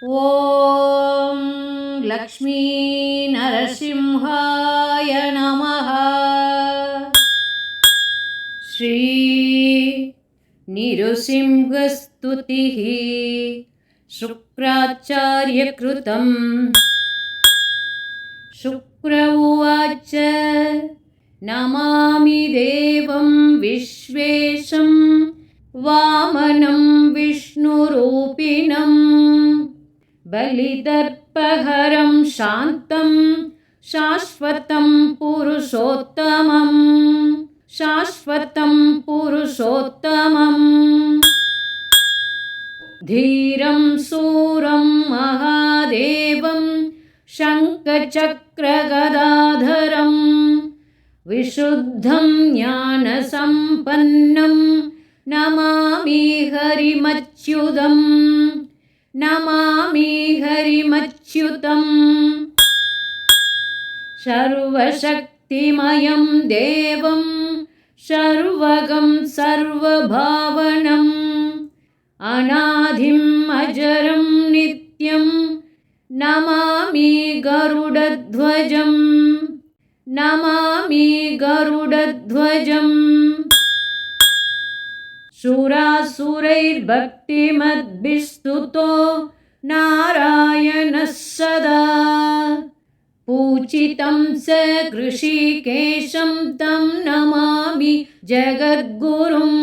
ॐ लक्ष्मी नरसिंहाय नमः। श्री नृसिंहस्तुतिः शुक्राचार्यकृतं। शुक्र उवाच नमामि देवं विश्वेशं वामनं विष्णुरूपिणं बलिदर्पहरं शान्तं शाश्वतं पुरुषोत्तमं धीरं सूरं महादेवं शङ्खचक्रगदाधरं विशुद्धं ज्ञानसम्पन्नं नमामि हरिमच्युतं सर्वशक्तिमयं देवं सर्वगं सर्वभावनम् अनादिम् अजरं नित्यं नमामि गरुडध्वजम् सुरासुरैर्भक्तिमद्भिस्तुतो नारायणः सदा पूजितं स ऋषिकेशं तं नमामि जगद्गुरुम्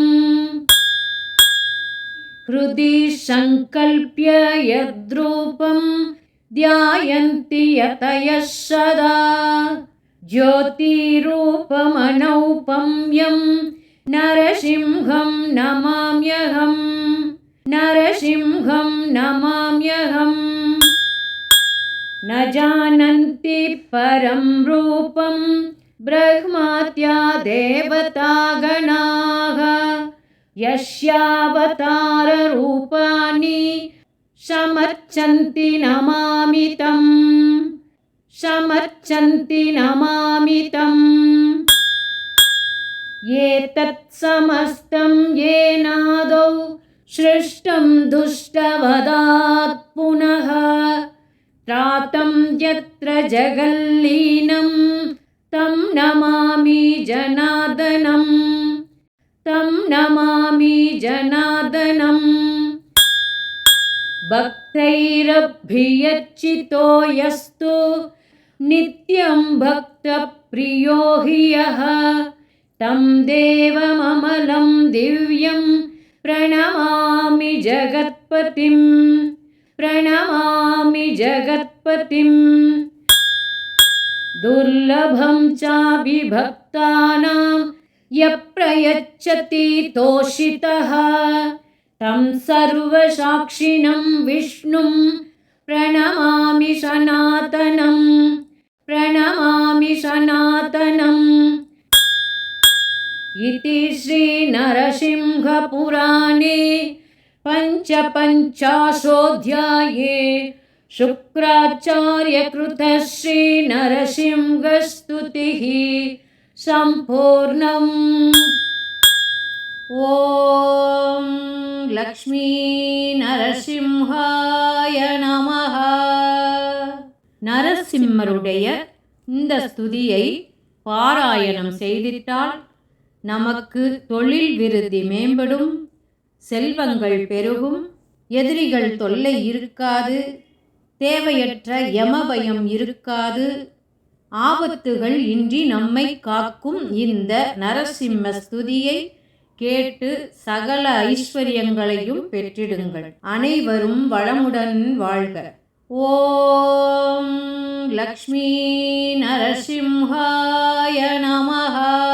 हृदि संकल्प्य यद्रूपं ध्यायन्ति यतयः सदा ज्योतिरूपमनौपम्यं नरसिंहं नमाम्यहम् न जानन्ति परं रूपं ब्रह्माद्या देवतागणाः यस्यावताररूपाणि समर्चन्ति नमामि तम् एतत् समस्तं येनादौ सृष्टं दुष्टवदात् पुनः त्रातं यत्र जगल्लीनं तं नमामि जनार्दनम् भक्तैरभियच्चितो यस्तु नित्यं भक्तप्रियो हि यः तं देवममलं दिव्यं प्रणमामि जगत्पतिम् दुर्लभं चाभिभक्तानां यप्रयच्छति तोषितः तं सर्वसाक्षिणं विष्णुं प्रणमामि सनातनम् इति श्रीनरसिंहपुराणे पञ्चपञ्चाशोऽध्याये शुक्राचार्यकृतः श्रीनरसिंहस्तुतिः सम्पूर्णम्। ॐ लक्ष्मी नरसिंहाय நமः. நரசிம்மருடைய இந்த ஸ்துதியை பாராயணம் செய்திட்டால் நமக்கு தொழில் விருத்தி மேம்படும், செல்வங்கள் பெருகும், எதிரிகள் தொல்லை இருக்காது, தேவையற்ற யமபயம் இருக்காது, ஆபத்துகள் இன்றி நம்மை காக்கும் இந்த நரசிம்ம ஸ்துதியை கேட்டு சகல ஐஸ்வர்யங்களையும் பெற்றிடுங்கள். அனைவரும் வளமுடன் வாழ்க. ஓம் லக்ஷ்மி நரசிம்ஹாய நமஹ.